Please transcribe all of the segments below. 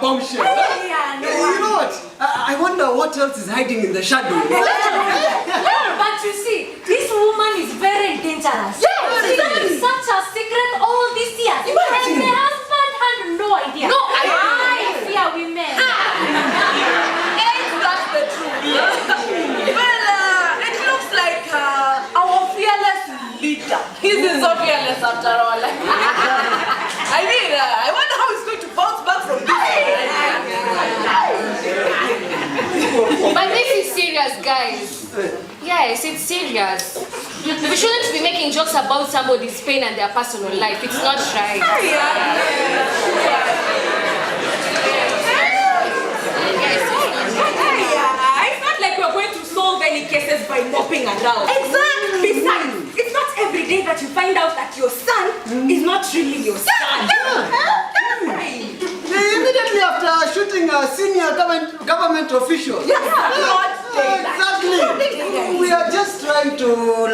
bombshell. Yeah, no. You know what? I wonder what else is hiding in the shadow. But you see, this woman is very dangerous. Yes, She kept such a secret all these years. And the husband had no idea. No, I fear women. Ain't that the truth? Well, it looks like our fearless leader. He's so fearless after all. I mean, I wonder how he's going to bounce back from this. But this is serious, guys. Yes, it's serious. We shouldn't be making jokes about somebody's pain and their personal life. It's not right. It's not like we're going to solve any cases by mopping around. Exactly. Besides, it's not every day that you find out that your son is not really your son. Immediately after shooting a senior government official. Exactly. We are just trying to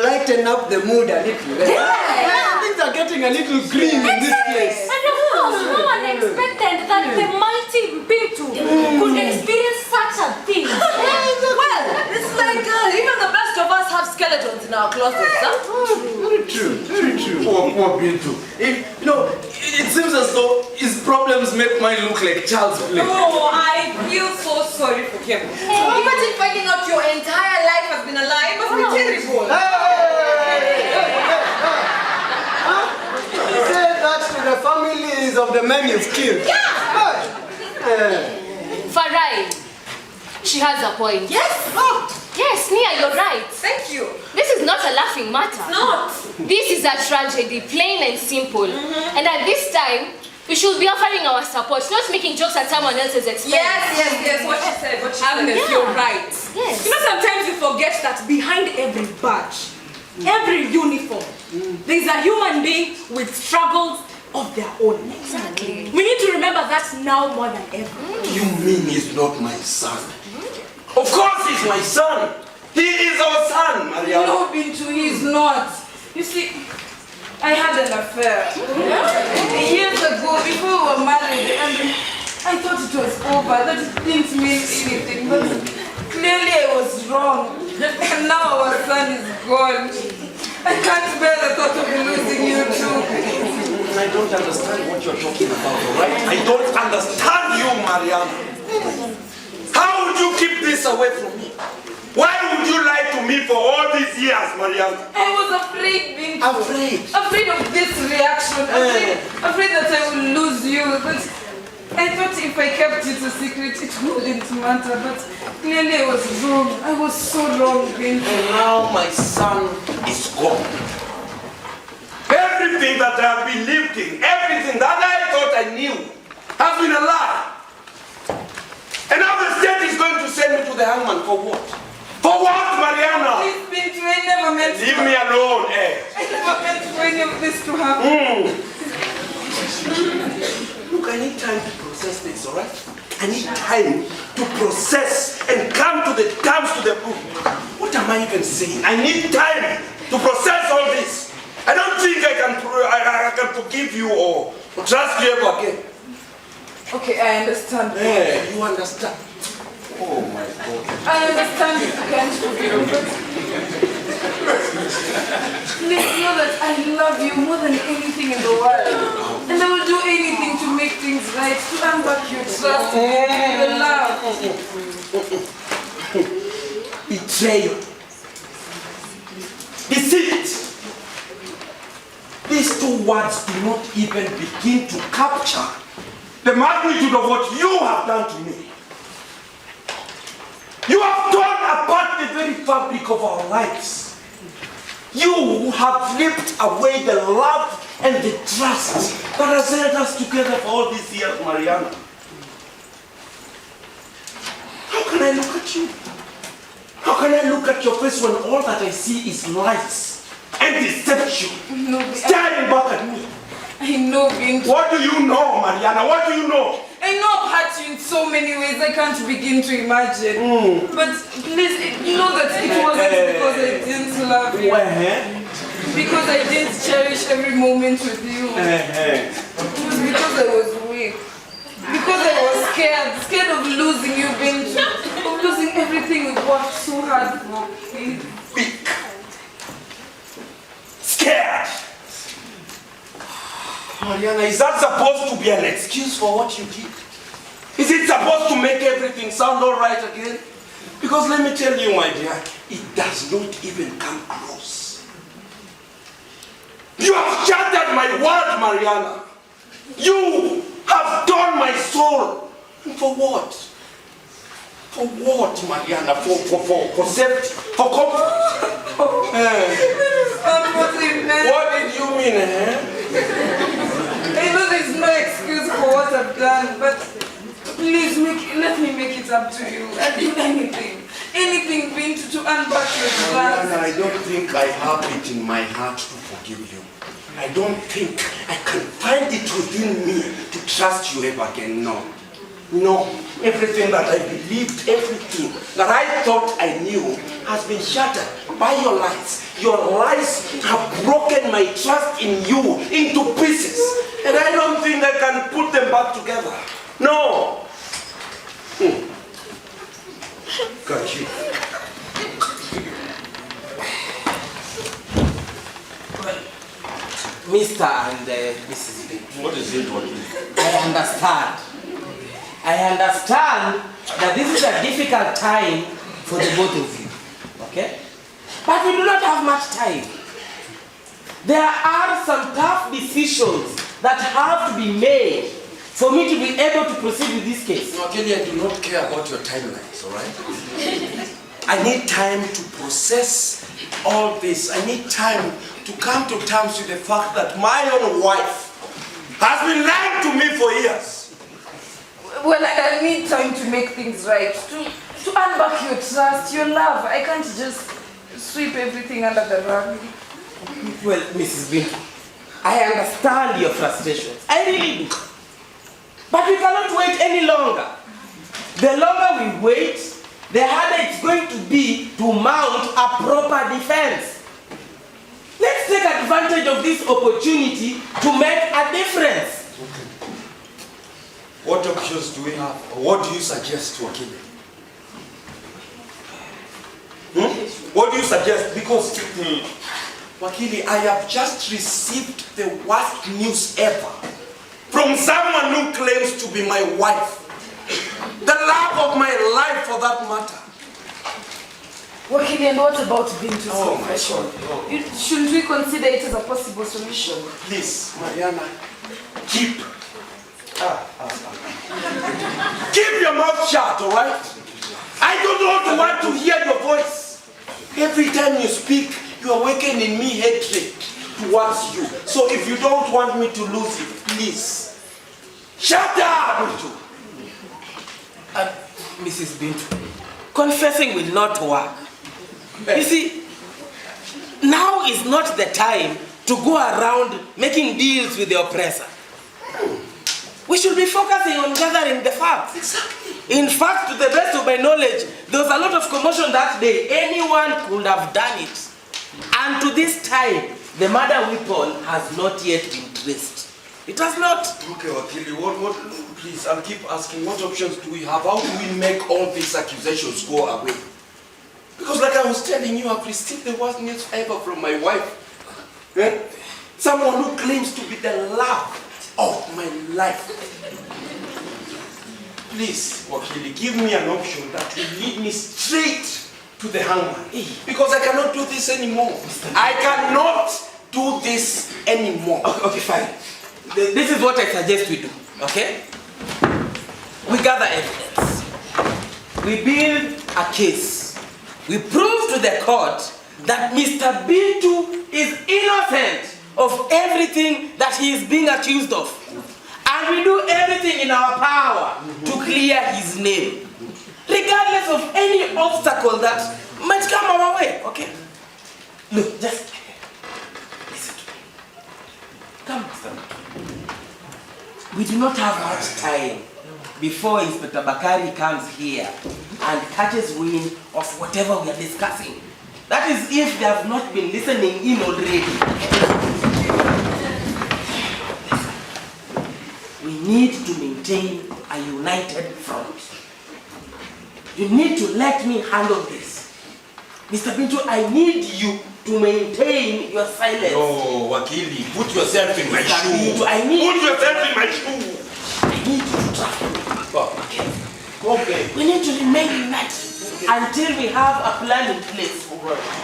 lighten up the mood a little. Things are getting a little green in this place. And of course, no one expected that the mighty Bintu could experience such a thing. Well, it's like even the best of us have skeletons in our closets, huh? Very true, very true. Poor Bintu. It seems as though his problems make mine look like child's play. Oh, I feel so sorry for him. Imagine finding out your entire life has been a lie. It must be terrible. Say that to the families of the men you've killed. Farai, she has a point. Yes. Yes, Nia, you're right. Thank you. This is not a laughing matter. Not. This is a tragedy, plain and simple. And at this time, we should be offering our support, not making jokes at someone else's expense. Yes. What she said. Agnes, you're right. Yes. You know, sometimes you forget that behind every badge, every uniform, there's a human being with struggles of their own. Exactly. We need to remember that now more than ever. You mean he's not my son? Of course he's my son. He is our son, Mariana. No, Bintu, he's not. You see, I had an affair. Years ago, before we were married, and I thought it was over, that it didn't mean anything, but clearly I was wrong. And now our son is gone. I can't bear the thought of losing you too. I don't understand what you're talking about, alright? I don't understand you, Mariana. How would you keep this away from me? Why would you lie to me for all these years, Mariana? I was afraid, Bintu. Afraid? Afraid of this reaction. Afraid that I will lose you. But I thought if I kept it a secret, it wouldn't matter. But clearly I was wrong. I was so wrong, Bintu. And now my son is gone. Everything that I have believed in, everything that I thought I knew, has been a lie. And now the state is going to send me to the hangman for what? For what, Mariana? Please, Bintu, I never meant to. Leave me alone, I never meant for any of this to happen. Look, I need time to process this, alright? I need time to process and come to the terms to the book. What am I even saying? I need time to process all this. I don't think I can forgive you or trust you ever again. Okay, I understand. Yeah, you understand. Oh my God. I understand if you can't forgive me, but please know that I love you more than anything in the world. And I will do anything to make things right, to earn back your trust, your love. Betrayal. Deceit. These two words do not even begin to capture the magnitude of what you have done to me. You have torn apart the very fabric of our lives. You have ripped away the love and the trust that has held us together for all these years, Mariana. How can I look at you? How can I look at your face when all that I see is lies and deception staring back at me? I know, Bintu. What do you know, Mariana? What do you know? I know I've hurt you in so many ways I can't begin to imagine. But please, know that it wasn't because I didn't love you. Because I didn't cherish every moment with you. It was because I was weak. Because I was scared of losing you, Bintu, of losing everything we've worked so hard for. Speak. Scared. Mariana, is that supposed to be an excuse for what you did? Is it supposed to make everything sound all right again? Because let me tell you, my dear, it does not even come close. You have shattered my world, Mariana. You have torn my soul. And for what? For what, Mariana? For safety? For comfort? What did you mean, eh? I know there's no excuse for what I've done, but please let me make it up to you. I'll do anything. Anything, Bintu, to unpack your plans. Mariana, I don't think I have it in my heart to forgive you. I don't think I can find it within me to trust you ever again. No. No. Everything that I believed, everything that I thought I knew has been shattered by your lies. Your lies have broken my trust in you into pieces. And I don't think I can put them back together. No. Got you. Mr. and Mrs. B. What is it? I understand that this is a difficult time for the both of you, okay? But we do not have much time. There are some tough decisions that have to be made for me to be able to proceed with this case. No, Kelly, I do not care about your timelines, all right? I need time to process all this. I need time to come to terms with the fact that my own wife has been lying to me for years. Well, I need time to make things right, to unpack your trust, your love. I can't just sweep everything under the rug. Well, Mrs. B, I understand your frustrations. I really do. But we cannot wait any longer. The longer we wait, the harder it's going to be to mount a proper defense. Let's take advantage of this opportunity to make a difference. What options do we have? Or what do you suggest, Wakili? What do you suggest? Because, Wakili, I have just received the worst news ever from someone who claims to be my wife. The love of my life, for that matter. Wakili, and what about Bintu's confession? Oh my God. Shouldn't we consider it as a possible solution? Please, Mariana, keep your mouth shut, all right? I don't want to hear your voice. Every time you speak, you awaken in me hatred towards you. So if you don't want me to lose it, please, shut up! Mrs. Bintu, confessing will not work. You see, now is not the time to go around making deals with the oppressor. We should be focusing on gathering the facts. Exactly. In fact, to the best of my knowledge, there was a lot of commotion that day. Anyone could have done it. And to this time, the murder weapon has not yet been traced. It has not. Okay, Wakili, please, I'll keep asking, what options do we have? How do we make all these accusations go away? Because like I was telling you, I've received the worst news ever from my wife. Someone who claims to be the love of my life. Please, Wakili, give me an option that will lead me straight to the hangman. Because I cannot do this anymore. I cannot do this anymore. Okay, fine. This is what I suggest we do, okay? We gather evidence. We build a case. We prove to the court that Mr. Bintu is innocent of everything that he is being accused of. And we do everything in our power to clear his name, regardless of any obstacle that might come our way, okay? Look, just listen to me. Come, Mr. Bintu. We do not have much time before Inspector Bakari comes here and catches wind of whatever we are discussing. That is if they have not been listening in already. We need to maintain a united front. You need to let me handle this. Mr. Bintu, I need you to maintain your silence. No, Wakili, put yourself in my shoe. Bintu, Put yourself in my shoe. I need you to trust me. Okay. We need to remain united until we have a plan in place.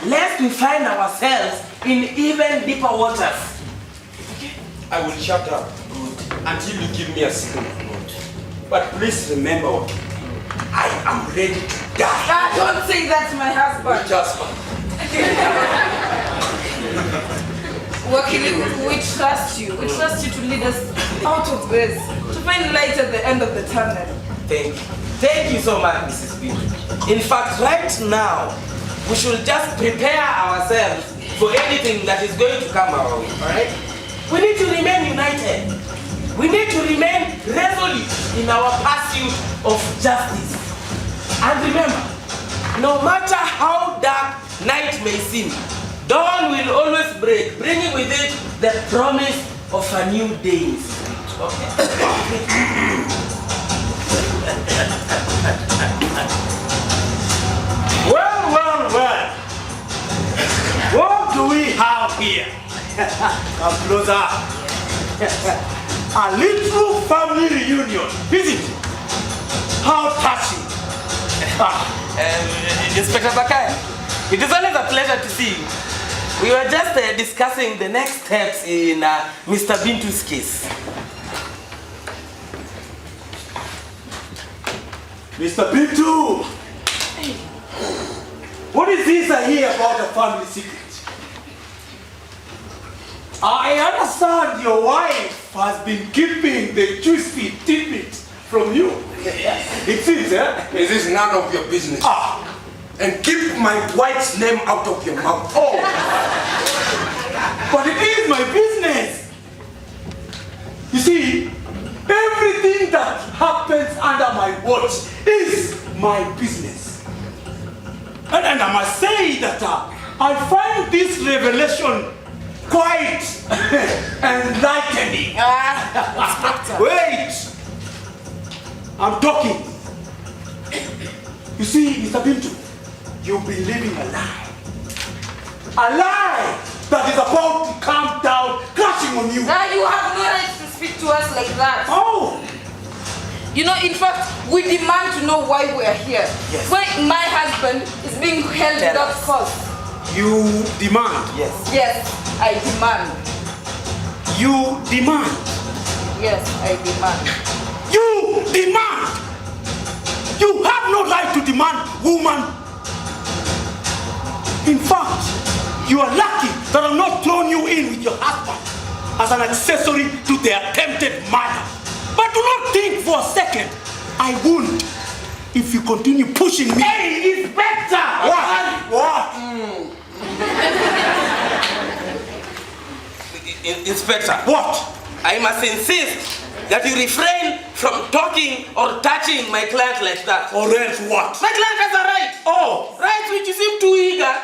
Lest we find ourselves in even deeper waters. Okay? I will shut up until you give me a signal. But please remember, I am ready to die. Don't say that to my husband. Jasper. Wakili, we trust you. We trust you to lead us out of this, to find light at the end of the tunnel. Thank you. Thank you so much, Mrs. Bintu. In fact, right now, we should just prepare ourselves for anything that is going to come our way, alright? We need to remain united. We need to remain resolute in our pursuit of justice. And remember, no matter how dark night may seem, dawn will always break, bringing with it the promise of a new day. Well. What do we have here? Come closer. A little family reunion, isn't it? How touching. Inspector Bakaya, it is always a pleasure to see you. We were just discussing the next steps in Mr. Bintu's case. Mr. Bintu! What is this I hear about a family secret? I understand your wife has been keeping the juicy tidbit from you. It seems, eh? This is none of your business. And keep my wife's name out of your mouth. Oh! But it is my business! You see, everything that happens under my watch is my business. And I must say that I find this revelation quite enlightening. Wait! I'm talking. You see, Mr. Bintu, you've been living a lie. A lie that is about to come down, crashing on you. You have no right to speak to us like that. Oh! You know, in fact, we demand to know why we are here. Yes. Why my husband is being held without cause. You demand. Yes. Yes, I demand. You demand. Yes, I demand. You demand. You have no right to demand, woman. In fact, you are lucky that I'm not throwing you in with your husband as an accessory to the attempted murder. But do not think for a second I won't if you continue pushing me. Hey, Inspector! What? Inspector. What? I must insist that you refrain from talking or touching my client like that. Or else what? My client has a right. Oh! Rights which you seem too eager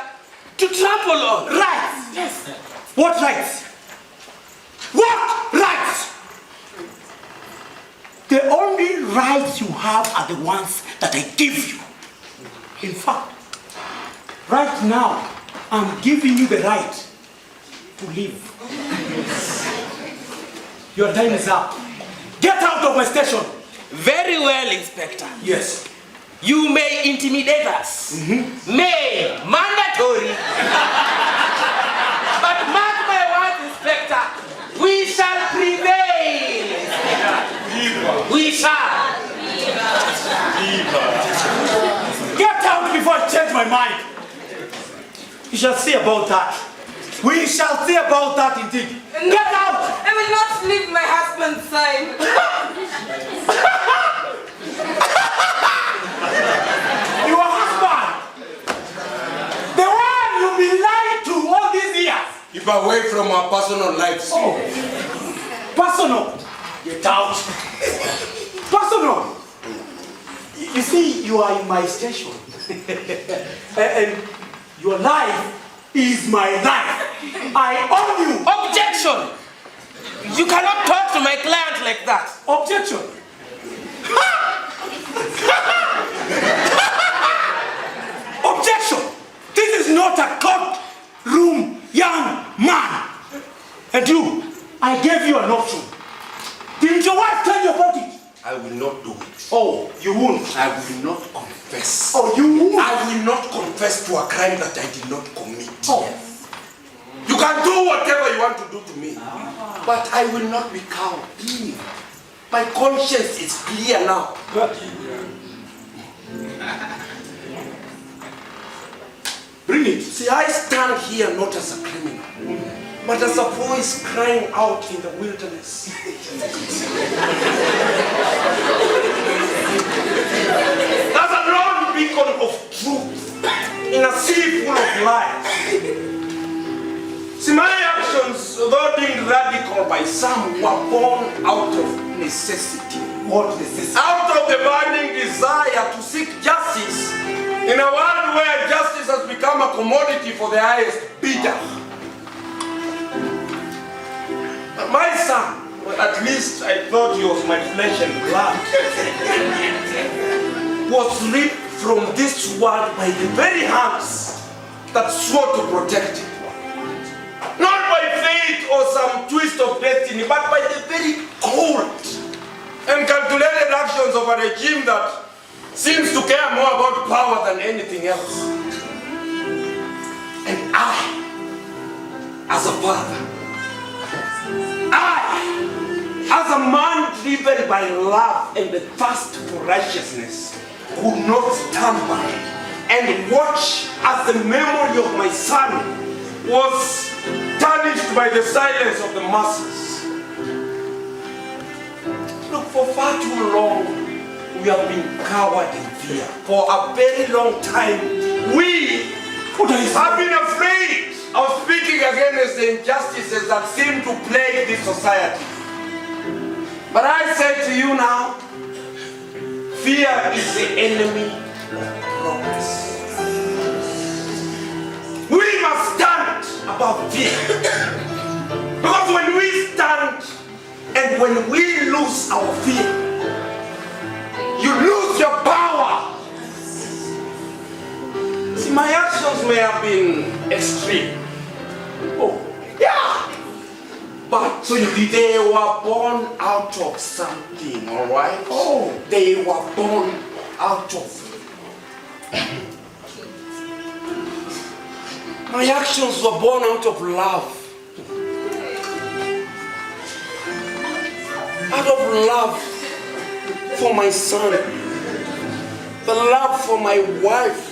to trample on. Rights? Yes. What rights? What rights? The only rights you have are the ones that I give you. In fact, right now, I'm giving you the right to live. Your time is up. Get out of my station. Very well, Inspector. Yes. You may intimidate us. May, mandatory. But mark my words, Inspector, we shall prevail. We shall. Get out before I change my mind. You shall see about that. We shall see about that indeed. Get out! I will not leave my husband's side. Your husband! The one you've been lying to all these years! Keep away from our personal lives. Oh! Personal! Get out! Personal! You see, you are in my station. And your life is my life. I own you. Objection! You cannot talk to my client like that. Objection. Objection. This is not a courtroom, young man. And you, I gave you an option. Didn't your wife tell you about it? I will not do it. Oh, you won't. I will not confess. Oh, you won't. I will not confess to a crime that I did not commit. Oh. You can do whatever you want to do to me, but I will not be cowed. My conscience is clear now. Bring it. See, I stand here not as a criminal, but as a voice crying out in the wilderness. As a lone beacon of truth in a sea full of lies. See, my actions, though deemed radical by some, were born out of necessity. What necessity? Out of the burning desire to seek justice in a world where justice has become a commodity for the highest bidder. My son, well, at least I thought he was my flesh and blood, was ripped from this world by the very hands that swore to protect him. Not by fate or some twist of destiny, but by the very cold and calculated actions of a regime that seems to care more about power than anything else. And I, as a father, as a man driven by love and the thirst for righteousness, could not stand by and watch as the memory of my son was tarnished by the silence of the masses. Look, for far too long, we have been cowered in fear. For a very long time, we have been afraid of speaking against the injustices that seem to plague this society. But I say to you now, fear is the enemy of progress. We must stand above fear. Because when we stand and when we lose our fear, you lose your power. See, my actions may have been extreme. Oh, yeah. But so they were born out of something, all right? Oh, they were born out of. My actions were born out of love. Out of love for my son, the love for my wife,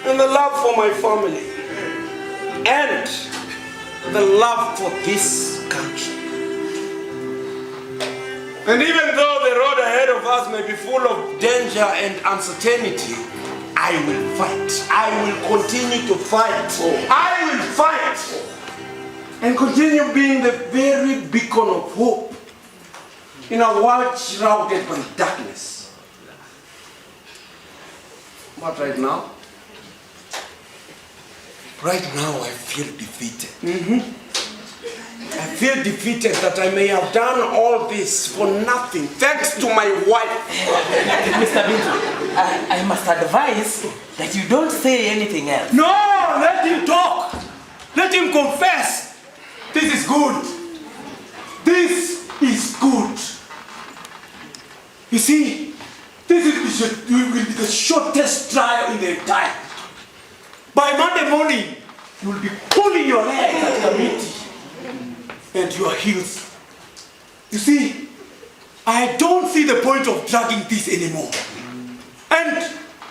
and the love for my family, and the love for this country. And even though the road ahead of us may be full of danger and uncertainty, I will fight. I will continue to fight. I will fight and continue being the very beacon of hope in a world shrouded by darkness. But right now I feel defeated. I feel defeated that I may have done all this for nothing, thanks to my wife. Mr. Bintu, I must advise that you don't say anything else. No, let him talk. Let him confess. This is good. This is good. You see, this will be the shortest trial in the entire. By Monday morning, you will be pulling your legs at the meeting and your heels. You see, I don't see the point of dragging this anymore. And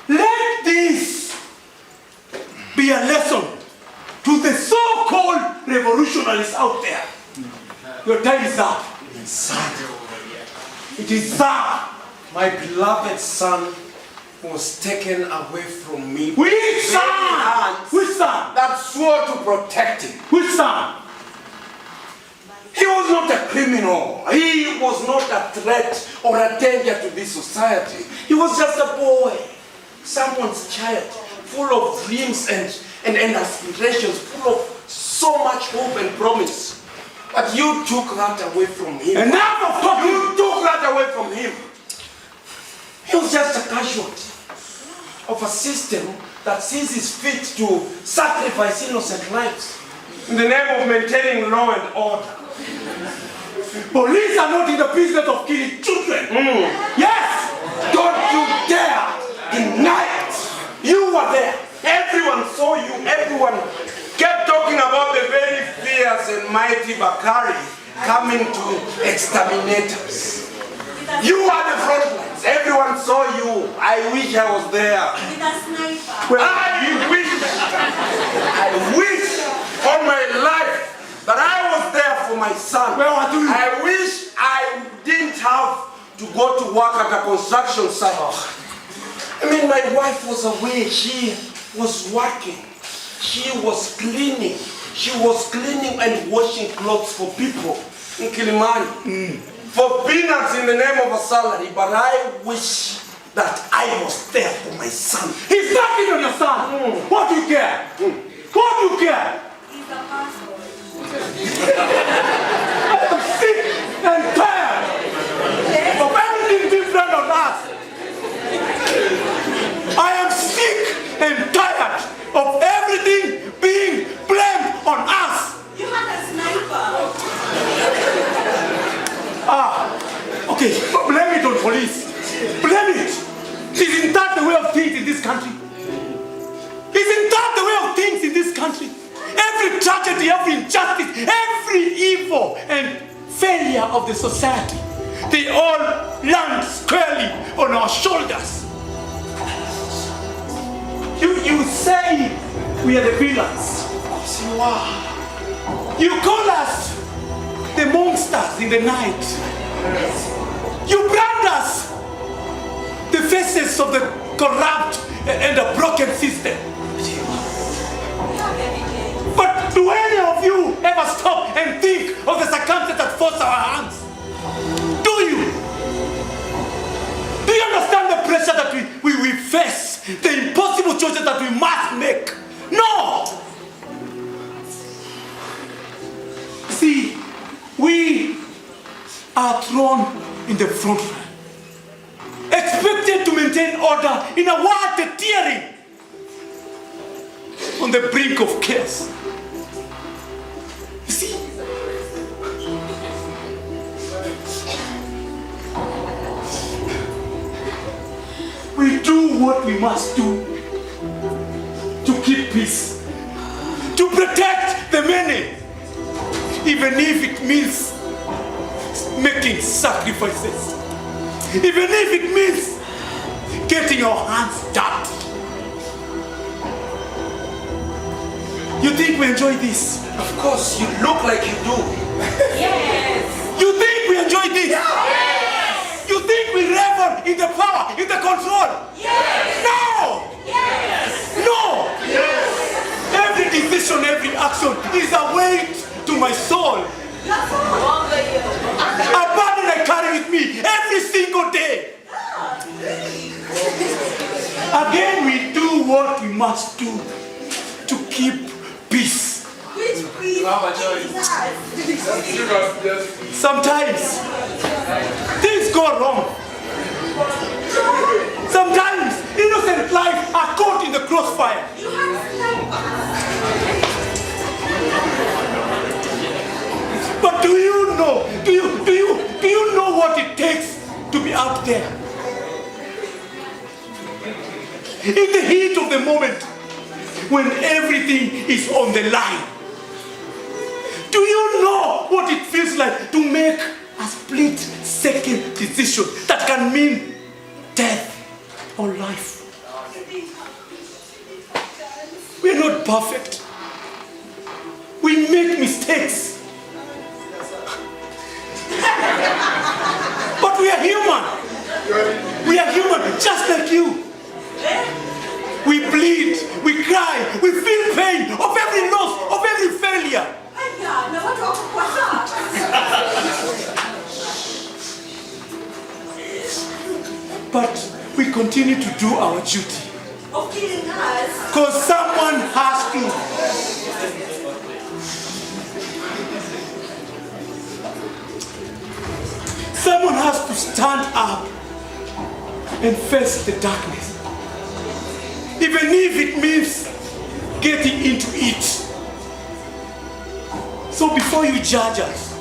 let this be a lesson to the so-called revolutionaries out there. Your time is up. It is up. My beloved son was taken away from me. Which son? Which son? That swore to protect him. Which son? He was not a criminal. He was not a threat or a danger to this society. He was just a boy, someone's child, full of dreams and aspirations, full of so much hope and promise. But you took that away from him. Enough of talking! You took that away from him. He was just a casualty of a system that sees it fit to sacrifice innocent lives in the name of maintaining law and order. Police are not in the business of killing children. Yes! Don't you dare deny it. You were there. Everyone saw you. Everyone kept talking about the very fierce and mighty Bakari coming to exterminate us. You are the front lines. Everyone saw you. I wish I was there. Well, I wish all my life that I was there for my son. Well, what do you- I wish I didn't have to go to work at a construction site. I mean, my wife was away. She was working. She was cleaning. She was cleaning and washing clothes for people in Kilimani. For peanuts in the name of a salary. But I wish that I was there for my son. he's knocking on your son. What do you care? What do you care? I'm sick and tired of everything different on us. I am sick and tired of everything being blamed on us. You had a sniper. Okay, blame it on police. Blame it. Isn't that the way of things in this country? Isn't that the way of things in this country? Every tragedy, every injustice, every evil and failure of the society, they all land squarely on our shoulders. You say we are the villains. Yes, you are. You call us the monsters in the night. You brand us the faces of the corrupt and the broken system. But do any of you ever stop and think of the circumstances that force our hands? Do you? Do you understand the pressure that we face? The impossible choices that we must make? No! See, we are thrown in the front line, expected to maintain order in a world teetering on the brink of chaos. You see, we do what we must do to keep peace, to protect the many, even if it means making sacrifices, even if it means getting our hands dirty. You think we enjoy this? Of course, you look like you do. Yes. You think we enjoy this? Yes. You think we revel in the power, in the control? Yes. No! Yes. No! Yes. Every decision, every action is a weight to my soul. A burden I carry with me every single day. Again, we do what we must do to keep peace. Which peace? Sometimes things go wrong. Sometimes innocent lives are caught in the crossfire. You had a sniper. But do you know? Do you know what it takes to be out there? In the heat of the moment, when everything is on the line. Do you know what it feels like to make a split-second decision that can mean death or life? We're not perfect. We make mistakes. But we are human. We are human, just like you. We bleed, we cry, we feel pain of every loss, of every failure. But we continue to do our duty. Of killing us. Because someone has to. someone has to stand up and face the darkness, even if it means getting into it. So before you judge us,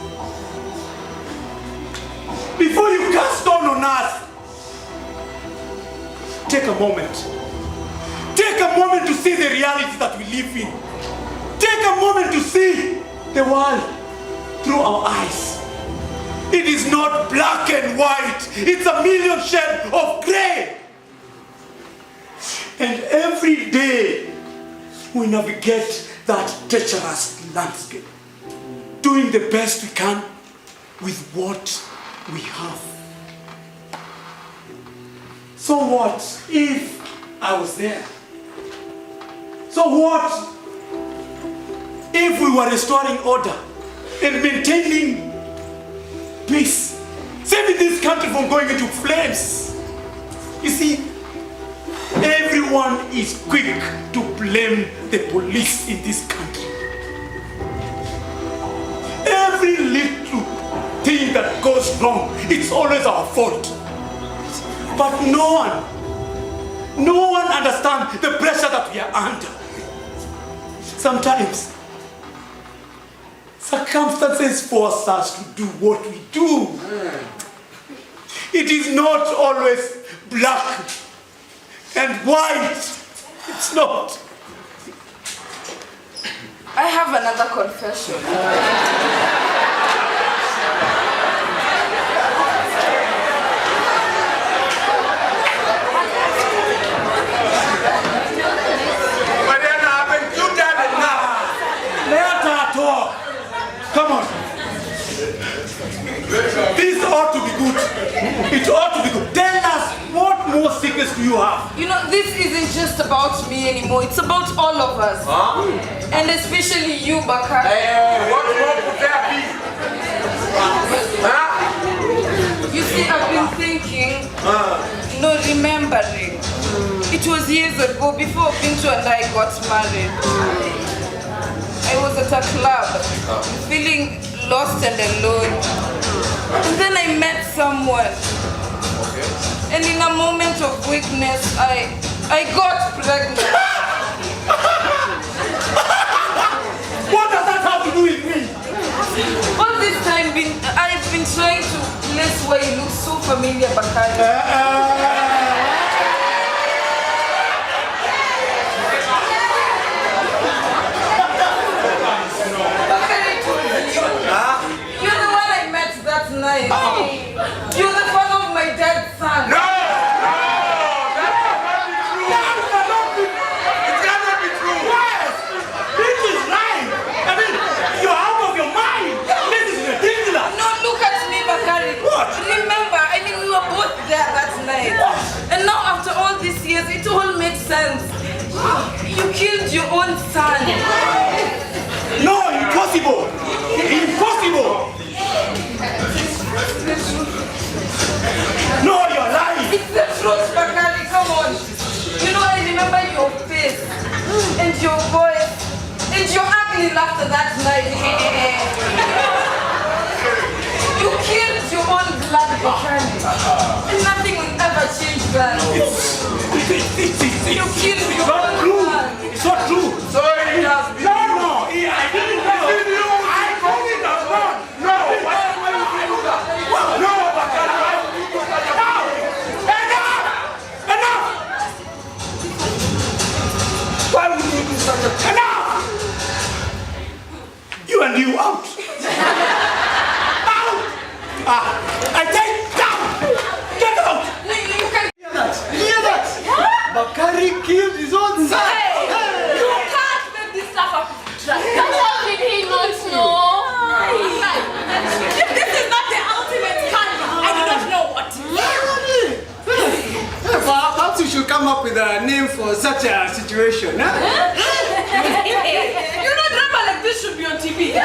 before you cast down on us, take a moment. Take a moment to see the reality that we live in. Take a moment to see the world through our eyes. It is not black and white. It's a million shades of gray. And every day we navigate that treacherous landscape, doing the best we can with what we have. So what if I was there? So what if we were restoring order and maintaining peace, saving this country from going into flames? You see, everyone is quick to blame the police in this country. Every little thing that goes wrong, it's always our fault. But no one understands the pressure that we are under. Sometimes circumstances force us to do what we do. It is not always black and white. It's not. I have another confession. Come on. This ought to be good. It ought to be good. Tell us, what more secrets do you have? You know, this isn't just about me anymore. It's about all of us. Huh? And especially you, Bakar. What more could there be? Huh? You see, I've been thinking, remembering. It was years ago, before Bintu and I got married. I was at a club, feeling lost and alone. And then I met someone. And in a moment of weakness, I got pregnant. What does that have to do with me? All this time, I've been trying to place where you look so familiar, Bakari. You're the one I met that night. You're the father of my dead son. No! That cannot be true! It cannot be true! Yes! This is lying! I mean, you're out of your mind! This is ridiculous! No, look at me, Bakari. What? Remember, we were both there that night. What? And now after all these years, it all makes sense. You killed your own son. No, impossible! Impossible! No, you're lying! It's the truth, Bakari, come on. You know, I remember your face, and your voice, and your ugly laughter that night. You killed your own blood, Bakari. And nothing will ever change that. You killed your own blood. It's not true! So it has been. No, I didn't know! I told it as well! No! Why would you do that? No, Bakari, why would you do that? Enough! Why would you do such a thing? Enough! You and you out! Out! I take down! Get out! You can. Hear that? Bakari killed his own son. You can't make this stuff up. But how did he not know? If this is not the ultimate scandal, I do not know what. Perhaps you should come up with a name for such a situation. Huh? You know, drama like this should be on TV.